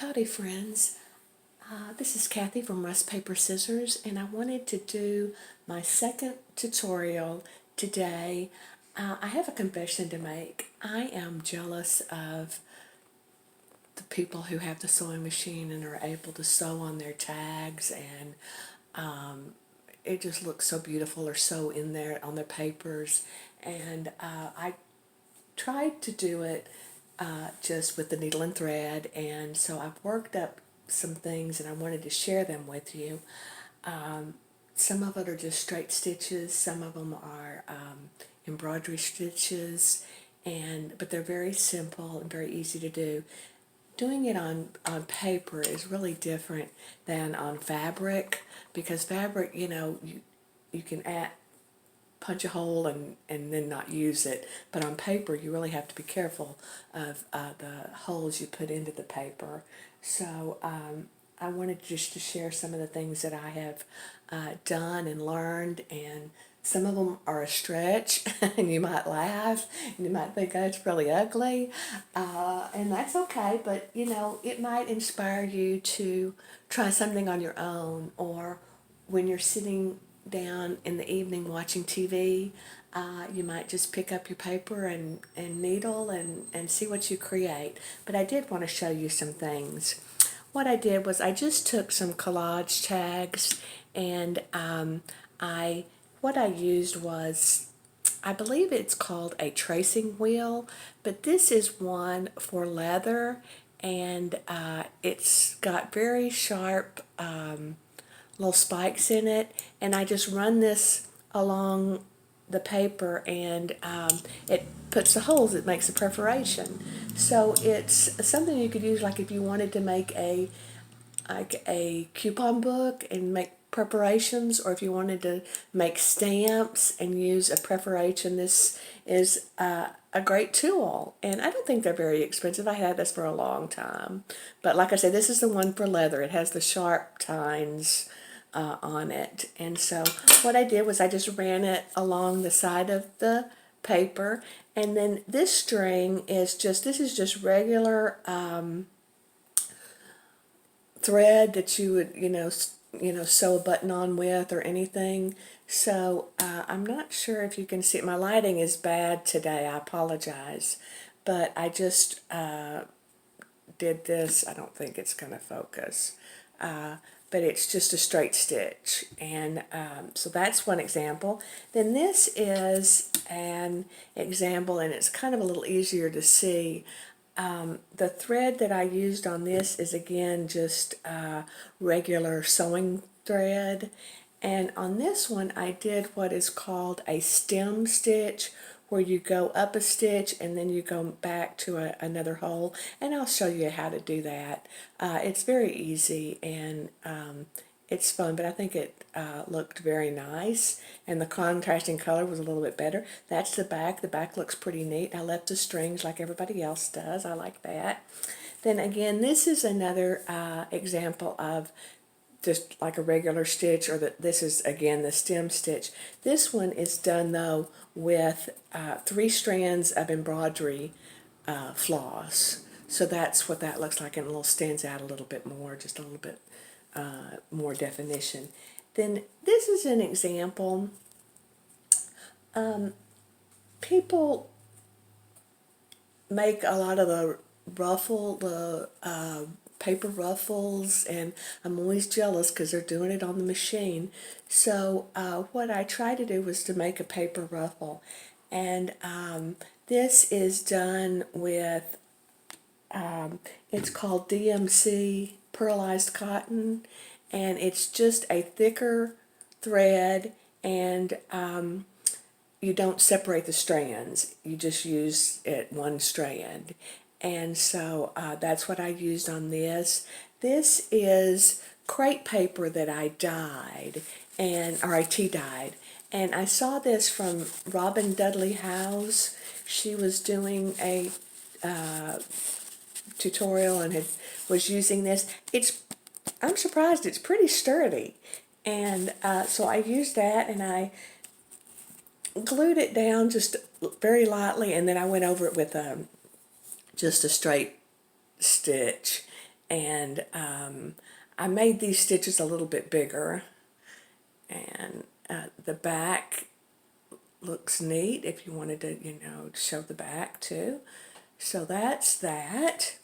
Howdy friends, this is Kathy from Rust Paper Scissors, and I wanted to do my second tutorial today. I have a confession to make. I am jealous of the people who have the sewing machine and are able to sew on their tags, and it just looks so beautiful, or sew in there on their papers. And I tried to do it just with the needle and thread, and so I've worked up some things and I wanted to share them with you. Some of it are just straight stitches, some of them are embroidery stitches, but they're very simple and very easy to do. Doing it on paper is really different than on fabric, because fabric, you can punch a hole and then not use it. But on paper, you really have to be careful of the holes you put into the paper. So I wanted just to share some of the things that I have done and learned, and some of them are a stretch, and you might laugh, and you might think, oh, it's really ugly, and that's okay, but it might inspire you to try something on your own, or when you're sitting down in the evening watching TV, you might just pick up your paper and needle and see what you create. But I did want to show you some things. What I did was I just took some collage tags, and what I used was, I believe it's called a tracing wheel, but this is one for leather, and it's got very sharp little spikes in it, and I just run this along the paper, and it puts the holes, it makes a perforation. So it's something you could use, like if you wanted to make a coupon book and make preparations, or if you wanted to make stamps and use a perforation. This is a great tool, and I don't think they're very expensive. I had this for a long time, but like I said, this is the one for leather. It has the sharp tines on it, and so what I did was I just ran it along the side of the paper, and then this string is this is just regular thread that you would sew a button on with or anything. So I'm not sure if you can see it. My lighting is bad today, I apologize, but I just did this. I don't think it's going to focus, but it's just a straight stitch, and so that's one example. Then this is an example, and it's kind of a little easier to see. The thread that I used on this is, again, just regular sewing thread, and on this one I did what is called a stem stitch, where you go up a stitch and then you go back to another hole, and I'll show you how to do that. It's very easy, and it's fun, but I think it looked very nice, and the contrasting color was a little bit better. That's the back. The back looks pretty neat. I left the strings like everybody else does. I like that. Then again, this is another example of just like a regular stitch, or this is again the stem stitch. This one is done though with 3 strands of embroidery floss. So that's what that looks like, and it little stands out a little bit more, just a little bit more definition. Then this is an example. People make a lot of the paper ruffles, and I'm always jealous because they're doing it on the machine. So what I tried to do was to make a paper ruffle, and this is done with it's called DMC pearlized cotton, and it's just a thicker thread, and you don't separate the strands, you just use it one strand. And so that's what I used on this. This is crepe paper that I dyed, or I tea dyed, and I saw this from Robin Dudley House. She was doing a tutorial and was using this. I'm surprised, it's pretty sturdy, and so I used that, and I glued it down just very lightly, and then I went over it with just a straight stitch, and I made these stitches a little bit bigger, and the back looks neat if you wanted to, show the back too. So that's that.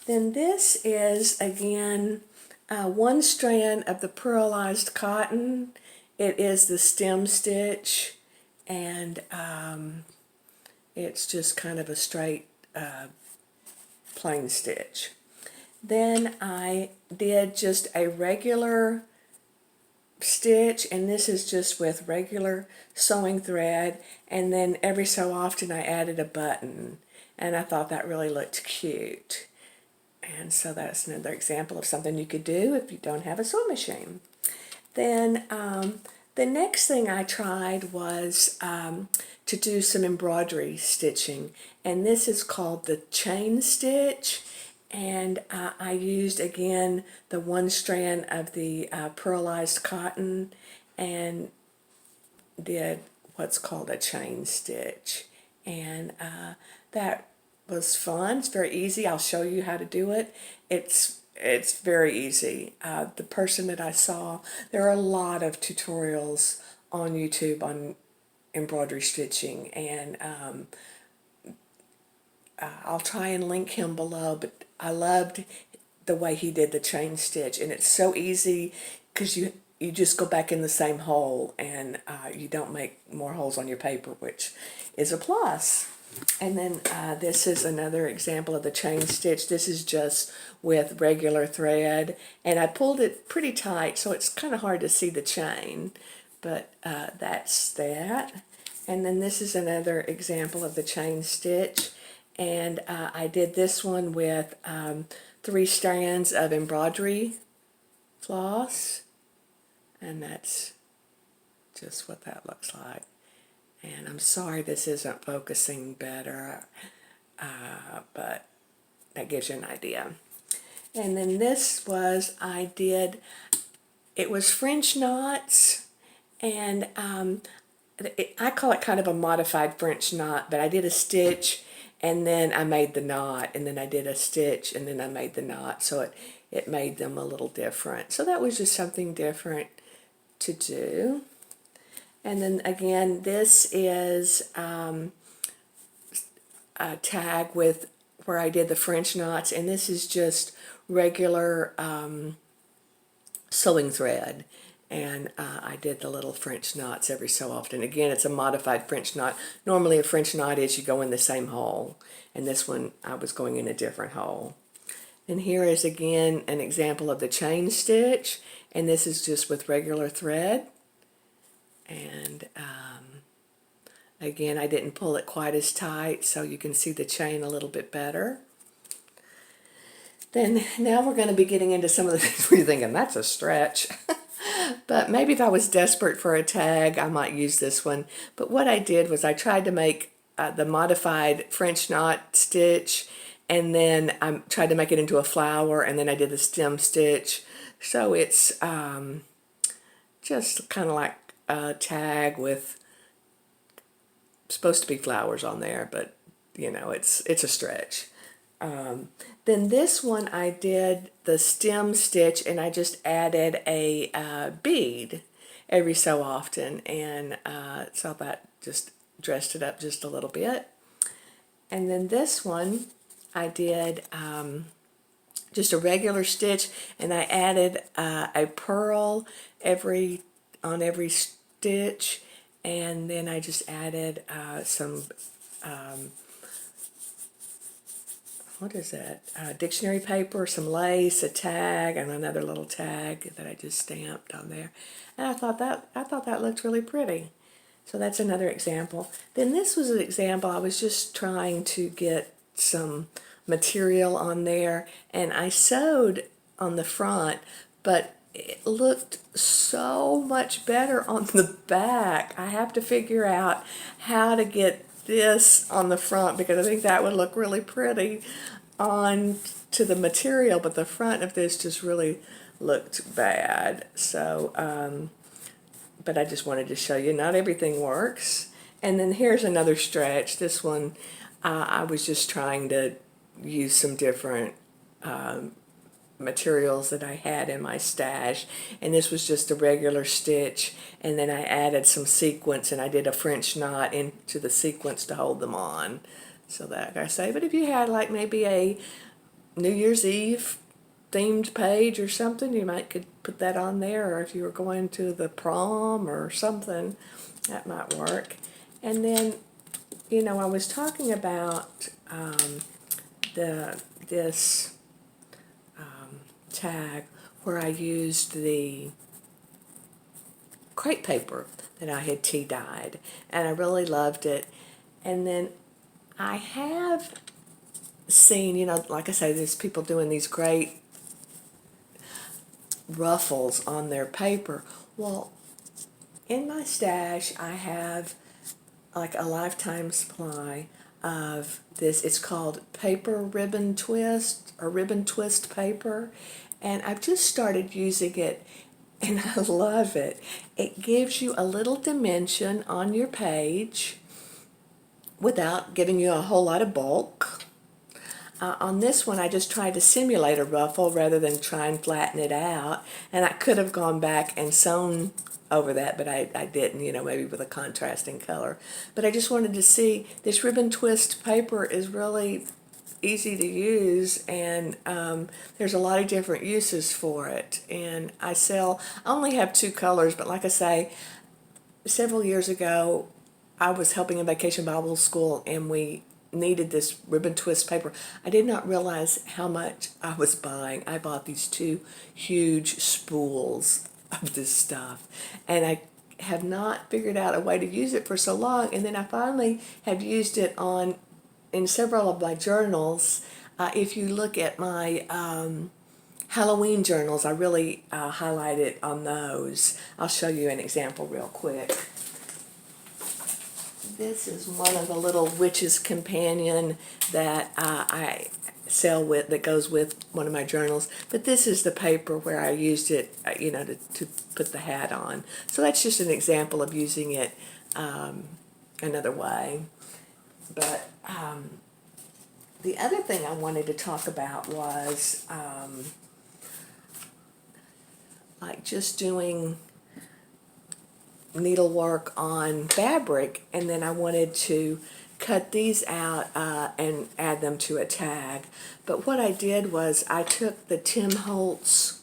Then this is, again, one strand of the pearlized cotton. It is the stem stitch, and it's just kind of a straight plain stitch. Then I did just a regular stitch, and this is just with regular sewing thread, and then every so often I added a button, and I thought that really looked cute. And so that's another example of something you could do if you don't have a sewing machine. Then the next thing I tried was to do some embroidery stitching, and this is called the chain stitch. And I used, again, the one strand of the pearlized cotton and did what's called a chain stitch. And that was fun. It's very easy. I'll show you how to do it. It's very easy. The person that I saw, there are a lot of tutorials on YouTube on embroidery stitching, and I'll try and link him below, but I loved the way he did the chain stitch, and it's so easy because you just go back in the same hole, and you don't make more holes on your paper, which is a plus. And then this is another example of the chain stitch. This is just with regular thread, and I pulled it pretty tight, so it's kind of hard to see the chain, but that's that. And then this is another example of the chain stitch, and I did this one with 3 strands of embroidery floss, and that's just what that looks like. And I'm sorry this isn't focusing better, but that gives you an idea. And then this was, it was French knots, and I call it kind of a modified French knot, but I did a stitch, and then I made the knot, and then I did a stitch, and then I made the knot, so it made them a little different. So that was just something different to do. And then again, this is a tag with where I did the French knots, and this is just regular sewing thread, and I did the little French knots every so often. Again, it's a modified French knot. Normally a French knot is you go in the same hole, and this one I was going in a different hole. And here is again an example of the chain stitch, and this is just with regular thread. And again, I didn't pull it quite as tight, so you can see the chain a little bit better. Then now we're going to be getting into some of the things where you're thinking, that's a stretch. But maybe if I was desperate for a tag, I might use this one. But what I did was I tried to make the modified French knot stitch, and then I tried to make it into a flower, and then I did the stem stitch. So it's just kind of like a tag with supposed to be flowers on there, but it's a stretch. Then this one I did the stem stitch, and I just added a bead every so often, and so that just dressed it up just a little bit. And then this one I did just a regular stitch, and I added a pearl on every stitch, and then I just added some what is that? Dictionary paper, some lace, a tag, and another little tag that I just stamped on there. And I thought that looked really pretty. So that's another example. Then this was an example. I was just trying to get some material on there, and I sewed on the front, but it looked so much better on the back. I have to figure out how to get this on the front, because I think that would look really pretty on to the material, but the front of this just really looked bad. So but I just wanted to show you not everything works. And then here's another stretch. This one I was just trying to use some different materials that I had in my stash, and this was just a regular stitch, and then I added some sequins and I did a French knot into the sequins to hold them on. So that I say, but if you had like maybe a New Year's Eve themed page or something, you might could put that on there, or if you were going to the prom or something, that might work. And then, you know, I was talking about this tag where I used the crepe paper that I had tea dyed, and I really loved it. And then I have seen, you know, like I say, there's people doing these great ruffles on their paper. Well, in my stash I have like a lifetime supply of this. It's called paper ribbon twist, or ribbon twist paper, and I've just started using it and I love it. It gives you a little dimension on your page without giving you a whole lot of bulk. On this one, I just tried to simulate a ruffle rather than try and flatten it out. And I could have gone back and sewn over that, but I didn't, you know, maybe with a contrasting color. But I just wanted to see, this ribbon twist paper is really easy to use, and there's a lot of different uses for it. And I only have 2 colors, but like I say, several years ago, I was helping in Vacation Bible School, and we needed this ribbon twist paper. I did not realize how much I was buying. I bought these 2 huge spools of this stuff, and I have not figured out a way to use it for so long, and then I finally have used it in several of my journals. If you look at my Halloween journals, I really highlight it on those. I'll show you an example real quick. This is one of the little witch's companion that I sell with, that goes with one of my journals. But this is the paper where I used it, you know, to put the hat on. So that's just an example of using it another way. But the other thing I wanted to talk about was like just doing needlework on fabric, and then I wanted to cut these out and add them to a tag. But what I did was I took the Tim Holtz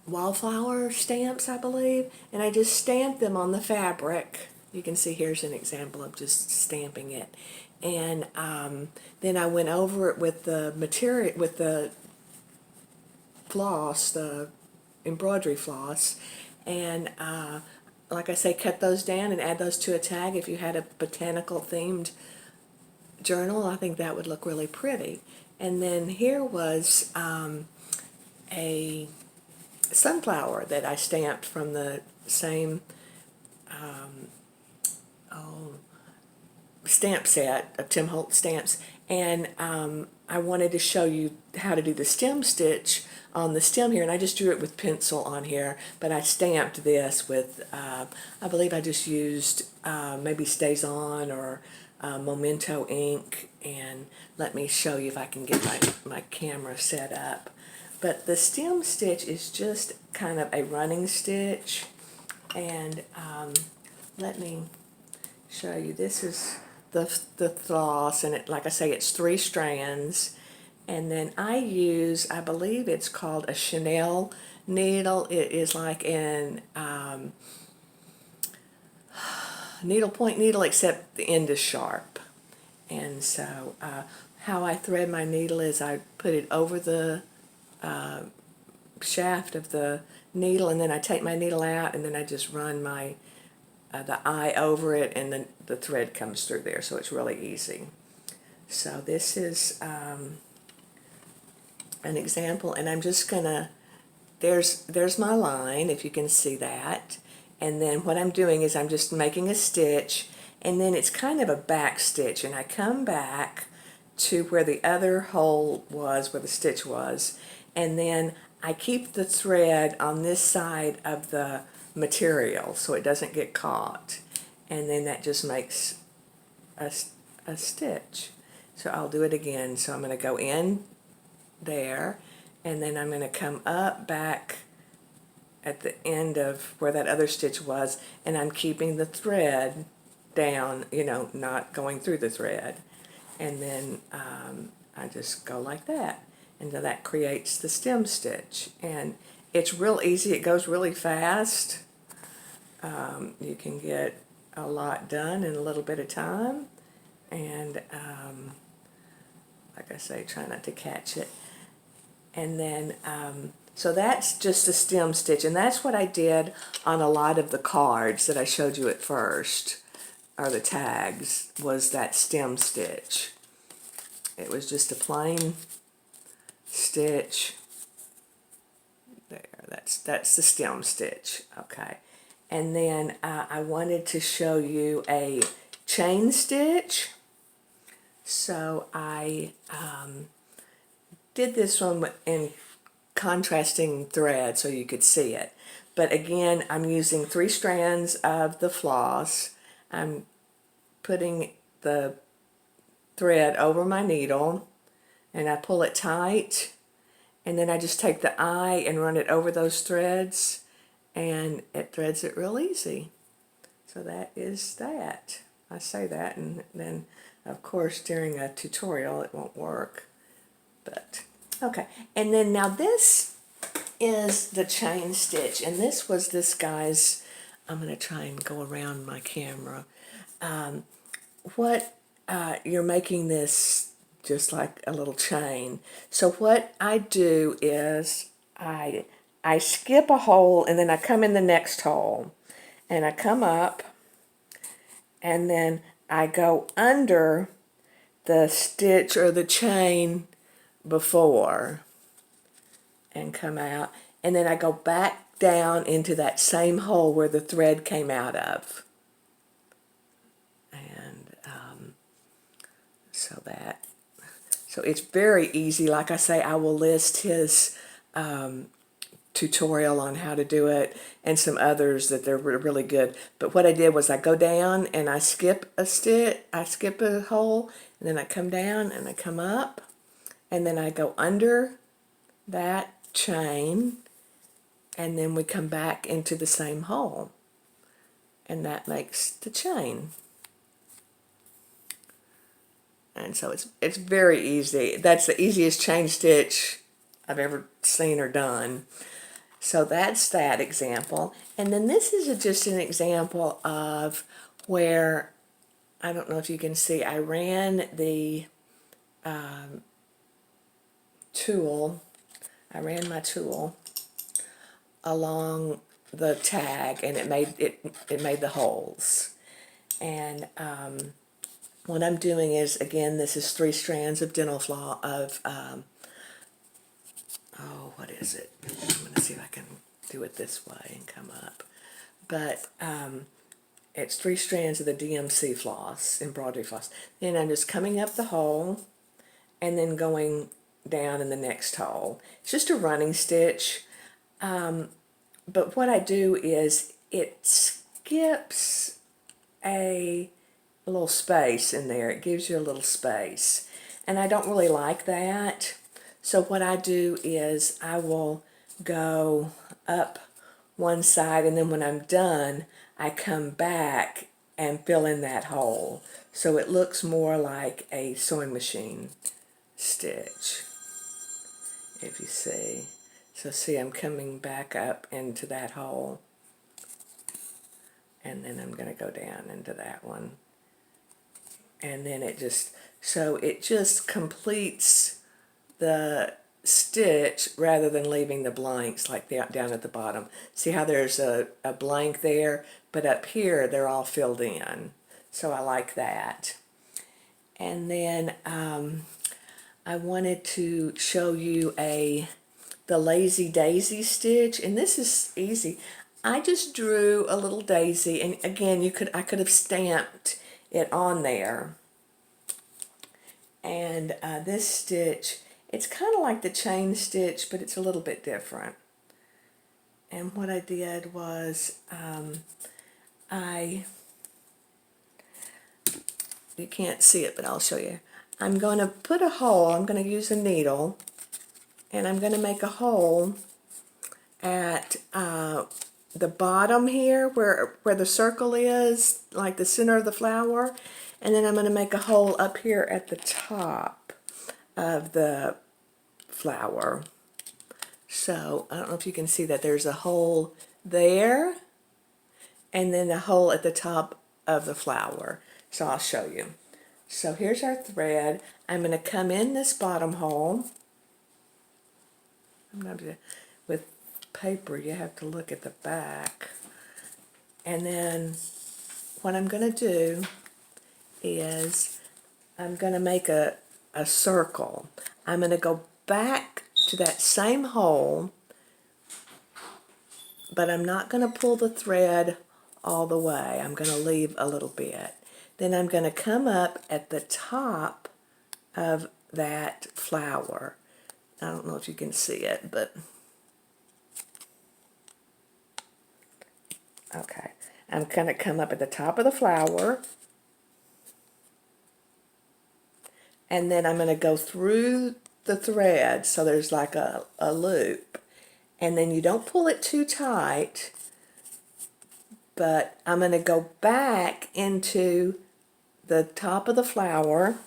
wallflower stamps, I believe, and I just stamped them on the fabric. You can see here's an example of just stamping it. And then I went over it with the material, with the floss, the embroidery floss, and like I say, cut those down and add those to a tag. If you had a botanical themed journal, I think that would look really pretty. And then here was a sunflower that I stamped from the same stamp set of Tim Holtz stamps, and I wanted to show you how to do the stem stitch on the stem here, and I just drew it with pencil on here, but I stamped this with, I believe I just used maybe Stays On or Memento ink, and let me show you if I can get my camera set up. But the stem stitch is just kind of a running stitch, and let me show you. This is the floss, and it, like I say, it's 3 strands, and then I use, I believe it's called a Chanel needle. It is like an needlepoint needle, except the end is sharp. And so how I thread my needle is I put it over the shaft of the needle, and then I take my needle out, and then I just run my the eye over it, and then the thread comes through there, so it's really easy. So this is an example, and I'm just gonna, there's my line, if you can see that, and then what I'm doing is I'm just making a stitch, and then it's kind of a back stitch, and I come back to where the other hole was, where the stitch was, and then I keep the thread on this side of the material so it doesn't get caught, and then that just makes a stitch. So I'll do it again. So I'm going to go in there, and then I'm going to come up back at the end of where that other stitch was, and I'm keeping the thread down, you know, not going through the thread. And then I just go like that, and then that creates the stem stitch. And it's real easy, it goes really fast. You can get a lot done in a little bit of time, and like I say, try not to catch it. And then so that's just a stem stitch, and that's what I did on a lot of the cards that I showed you at first, or the tags, was that stem stitch. It was just a plain stitch there. That's the stem stitch. Okay, and then I wanted to show you a chain stitch, so I did this one in contrasting thread so you could see it. But again, I'm using 3 strands of the floss. I'm putting the thread over my needle, and I pull it tight, and then I just take the eye and run it over those threads, and it threads it real easy. So that is that. I say that, and then of course during a tutorial it won't work, but okay. And then now this is the chain stitch, and this was this guy's. I'm going to try and go around my camera. You're making this just like a little chain. So what I do is I skip a hole, and then I come in the next hole, and I come up, and then I go under the stitch or the chain before and come out, and then I go back down into that same hole where the thread came out of. And so it's very easy. Like I say, I will list his tutorial on how to do it, and some others that they're really good. But what I did was I go down and I skip a stitch, I skip a hole, and then I come down and I come up, and then I go under that chain, and then we come back into the same hole, and that makes the chain. And so it's very easy. That's the easiest chain stitch I've ever seen or done. So that's that example. And then this is just an example of where, I don't know if you can see, I ran the I ran my tool along the tag, and it made the holes. And what I'm doing is, again, this is 3 strands of dental floss oh, what is it? I'm going to see if I can do it this way and come up. But it's 3 strands of the DMC floss, embroidery floss. Then I'm just coming up the hole and then going down in the next hole. It's just a running stitch. But what I do is it skips a little space in there. It gives you a little space. And I don't really like that. So what I do is I will go up one side, and then when I'm done, I come back and fill in that hole. So it looks more like a sewing machine stitch, if you see. So see, I'm coming back up into that hole, and then I'm going to go down into that one. And then it just completes the stitch rather than leaving the blanks like down at the bottom. See how there's a blank there, but up here they're all filled in. So I like that. And then I wanted to show you the Lazy Daisy stitch, and this is easy. I just drew a little daisy, and again, I could have stamped it on there. And this stitch, it's kind of like the chain stitch, but it's a little bit different. And what I did was you can't see it, but I'll show you. I'm going to put a hole, I'm going to use a needle, and I'm going to make a hole at the bottom here where the circle is, like the center of the flower, and then I'm going to make a hole up here at the top of the flower. So I don't know if you can see that there's a hole there and then a hole at the top of the flower. So I'll show you. So here's our thread. I'm going to come in this bottom hole. With paper you have to look at the back. And then what I'm going to do is I'm going to make a circle. I'm going to go back to that same hole, but I'm not going to pull the thread all the way. I'm going to leave a little bit. Then I'm going to come up at the top of that flower. I don't know if you can see it, but okay. I'm going to come up at the top of the flower, and then I'm going to go through the thread so there's like a loop. And then you don't pull it too tight, but I'm going to go back into the top of the flower,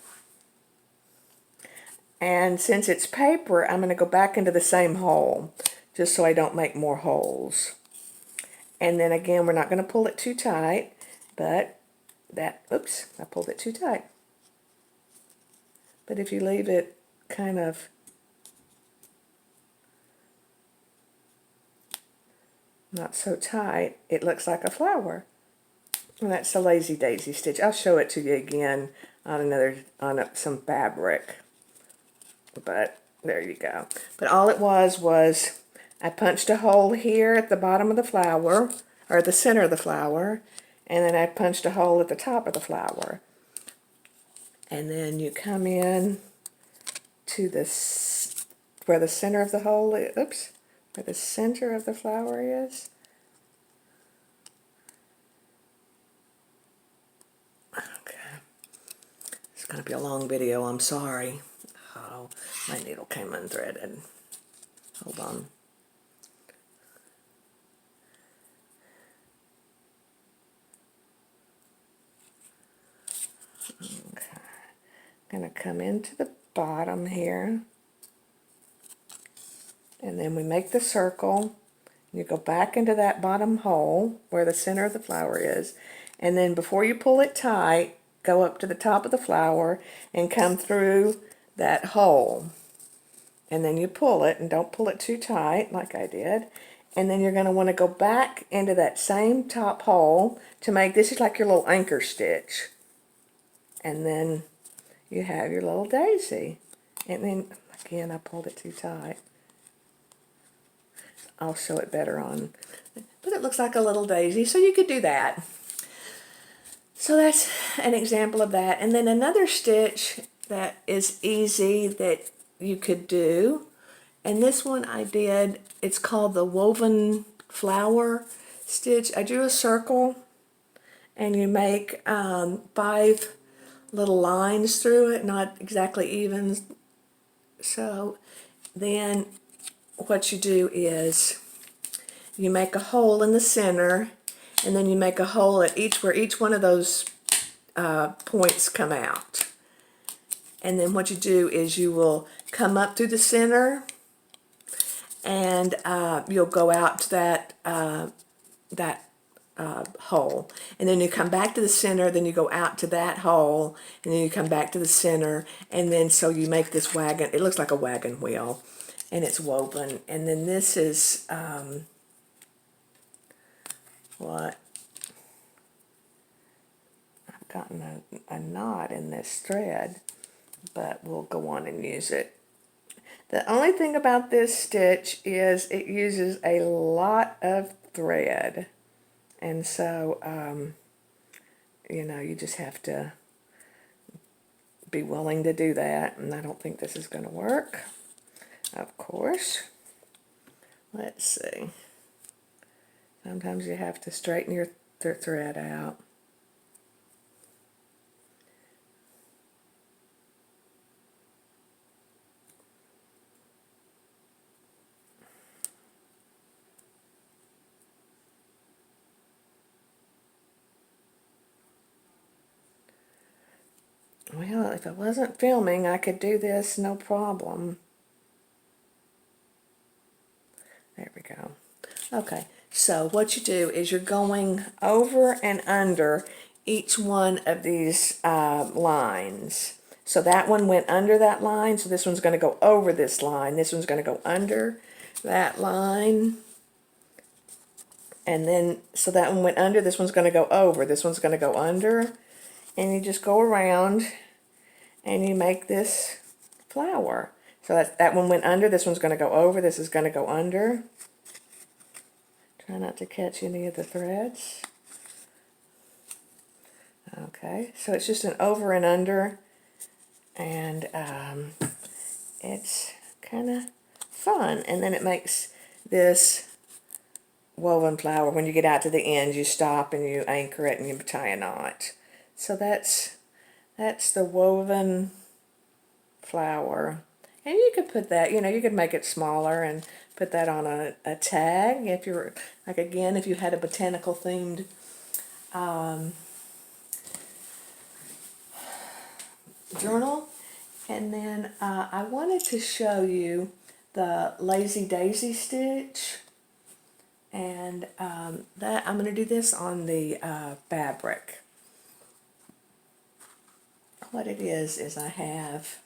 and since it's paper, I'm going to go back into the same hole just so I don't make more holes. And then again, we're not going to pull it too tight, but oops, I pulled it too tight. But if you leave it kind of not so tight, it looks like a flower. And that's the Lazy Daisy stitch. I'll show it to you again on some fabric. But there you go. But all it was I punched a hole here at the bottom of the flower, or the center of the flower, and then I punched a hole at the top of the flower. And then you come in to this, where the center of the hole is, oops, where the center of the flower is. Okay. It's going to be a long video, I'm sorry. Oh, my needle came unthreaded. Hold on. Okay. I'm going to come into the bottom here. And then we make the circle. You go back into that bottom hole where the center of the flower is. And then before you pull it tight, go up to the top of the flower and come through that hole. And then you pull it, and don't pull it too tight like I did. And then you're going to want to go back into that same top hole to make, this is like your little anchor stitch. And then you have your little daisy. And then, again, I pulled it too tight. I'll show it better on, but it looks like a little daisy, so you could do that. So that's an example of that. And then another stitch that is easy that you could do, and this one I did, it's called the woven flower stitch. I drew a circle, and you make 5 little lines through it, not exactly even. So then what you do is you make a hole in the center, and then you make a hole at where each one of those points come out. And then what you do is you will come up through the center, and you'll go out to that hole, and then you come back to the center, then you go out to that hole, and then you come back to the center, and then so you make this wagon. It looks like a wagon wheel, and it's woven. And then this is what I've gotten a knot in this thread, but we'll go on and use it. The only thing about this stitch is it uses a lot of thread, and so you know, you just have to be willing to do that. And I don't think this is going to work, of course. Let's see. Sometimes you have to straighten your thread out. Well, if I wasn't filming, I could do this no problem. There we go. Okay, so what you do is you're going over and under each one of these lines. So that one went under that line, so this one's going to go over this line. This one's going to go under that line. And then, so that one went under, this one's going to go over, this one's going to go under. And you just go around and you make this flower. So that one went under, this one's going to go over, this is going to go under. Try not to catch any of the threads. Okay, so it's just an over and under, and it's kind of fun. And then it makes this woven flower. When you get out to the end, you stop and you anchor it and you tie a knot. So that's the woven flower. And you could put that, you could make it smaller and put that on a tag if you're, like, again, if you had a botanical themed journal. And then I wanted to show you the Lazy Daisy stitch. And that I'm going to do this on the fabric. What it is I have,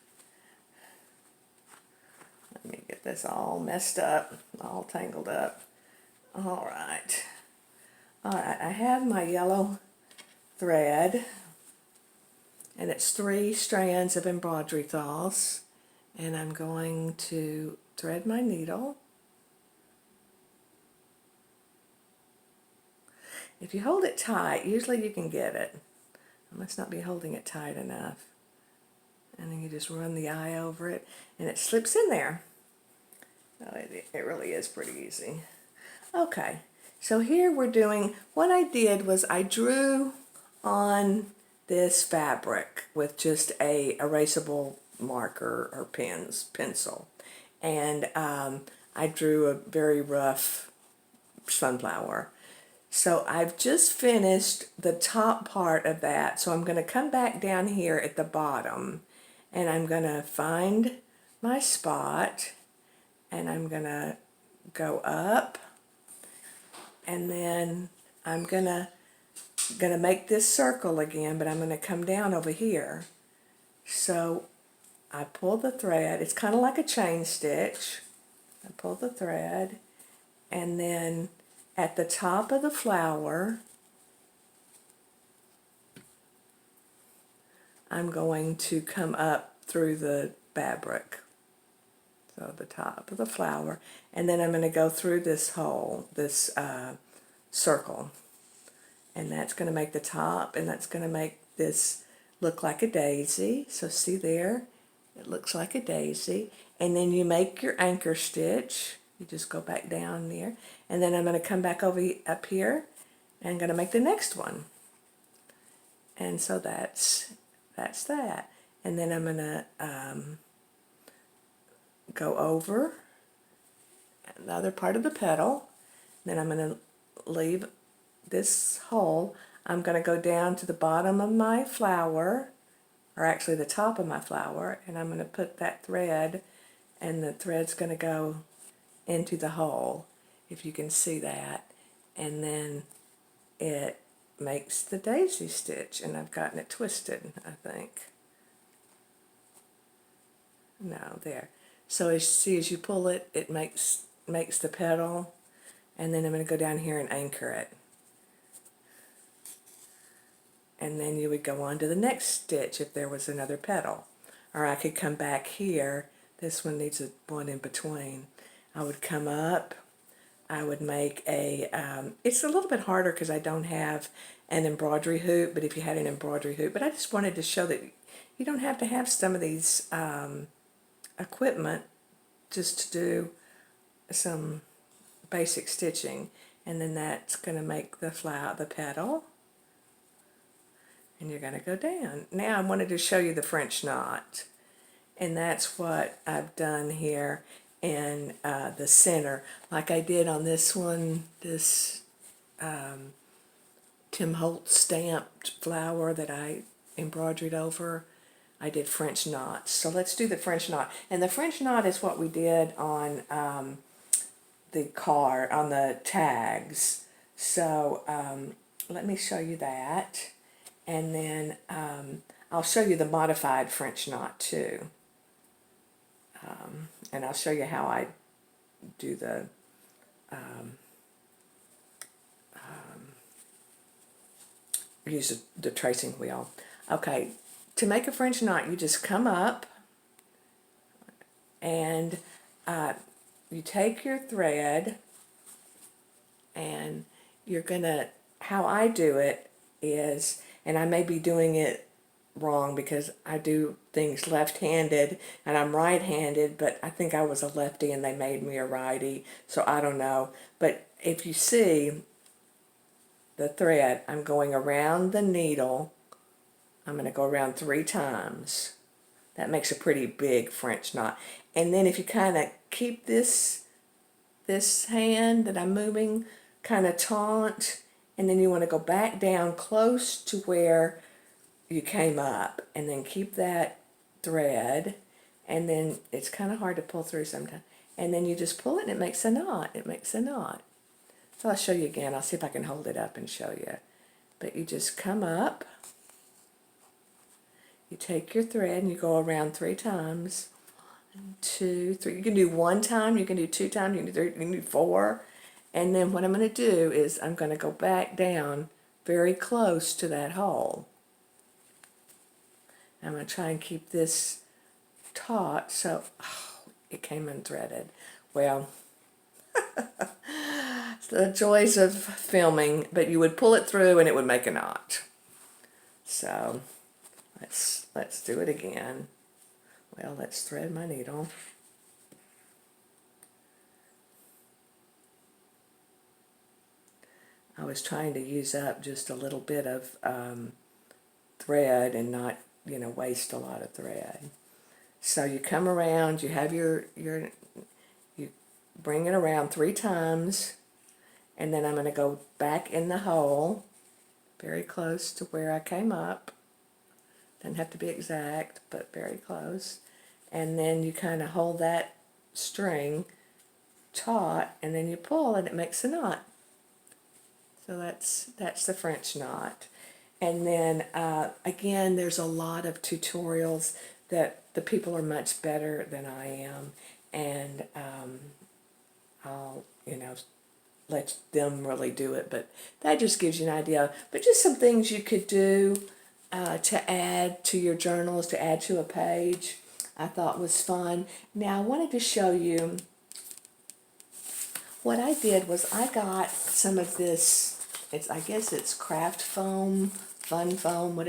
let me get this all messed up, all tangled up. All right, I have my yellow thread, and it's 3 strands of embroidery threads, and I'm going to thread my needle. If you hold it tight, usually you can get it. I must not be holding it tight enough. And then you just run the eye over it, and it slips in there. Oh, it really is pretty easy. Okay, so here we're doing, what I did was I drew on this fabric with just a erasable marker or pencil. And I drew a very rough sunflower. So I've just finished the top part of that, so I'm going to come back down here at the bottom, and I'm going to find my spot, and I'm going to go up, and then I'm going to make this circle again, but I'm going to come down over here. So I pull the thread, it's kind of like a chain stitch. I pull the thread, and then at the top of the flower, I'm going to come up through the fabric. So the top of the flower, and then I'm going to go through this hole, this circle. And that's going to make the top, and that's going to make this look like a daisy. So see there, it looks like a daisy. And then you make your anchor stitch. You just go back down there, and then I'm going to come back over up here, and I'm going to make the next one. And so that's that. And then I'm going to go over the other part of the petal. Then I'm going to leave this hole. I'm going to go down to the bottom of my flower, or actually the top of my flower, and I'm going to put that thread, and the thread's going to go into the hole, if you can see that, and then it makes the daisy stitch, and I've gotten it twisted, I think. No, there. So as you pull it, it makes the petal, and then I'm going to go down here and anchor it. And then you would go on to the next stitch if there was another petal. Or I could come back here. This one needs one in between. I would come up, I would make a, it's a little bit harder because I don't have an embroidery hoop, but if you had an embroidery hoop, but I just wanted to show that you don't have to have some of these equipment just to do some basic stitching. And then that's going to make the flower, the petal, and you're going to go down. Now I wanted to show you the French knot, and that's what I've done here in the center, like I did on this one, this Tim Holtz stamped flower that I embroidered over. I did French knots. So let's do the French knot. And the French knot is what we did on the card, on the tags. So let me show you that. And then I'll show you the modified French knot too. And I'll show you how I do the use the tracing wheel. Okay, to make a French knot, you just come up and you take your thread, and you're gonna, how I do it is, and I may be doing it wrong because I do things left-handed and I'm right-handed, but I think I was a lefty and they made me a righty, so I don't know. But if you see the thread, I'm going around the needle. I'm going to go around 3 times. That makes a pretty big French knot. And then if you kind of keep this hand that I'm moving kind of taut, and then you want to go back down close to where you came up, and then keep that thread, and then it's kind of hard to pull through sometimes. And then you just pull it and it makes a knot. It makes a knot. So I'll show you again. I'll see if I can hold it up and show you. But you just come up, you take your thread and you go around 3 times. 1, 2, 3. You can do 1 time, you can do 2 times, you can do 3, you can do 4. And then what I'm going to do is I'm going to go back down very close to that hole. I'm going to try and keep this taut so it came unthreaded. Well, it's the joys of filming, but you would pull it through and it would make a knot. So let's do it again. Well, let's thread my needle. I was trying to use up just a little bit of thread and not, waste a lot of thread. So you come around, you have you bring it around 3 times, and then I'm going to go back in the hole, very close to where I came up. Doesn't have to be exact, but very close. And then you kind of hold that string taut, and then you pull, and it makes a knot. So that's the French knot. And then again, there's a lot of tutorials that the people are much better than I am, and I'll let them really do it. But that just gives you an idea. But just some things you could do to add to your journals, to add to a page, I thought was fun. Now I wanted to show you what I did was I got some of this. I guess it's craft foam, fun foam, whatever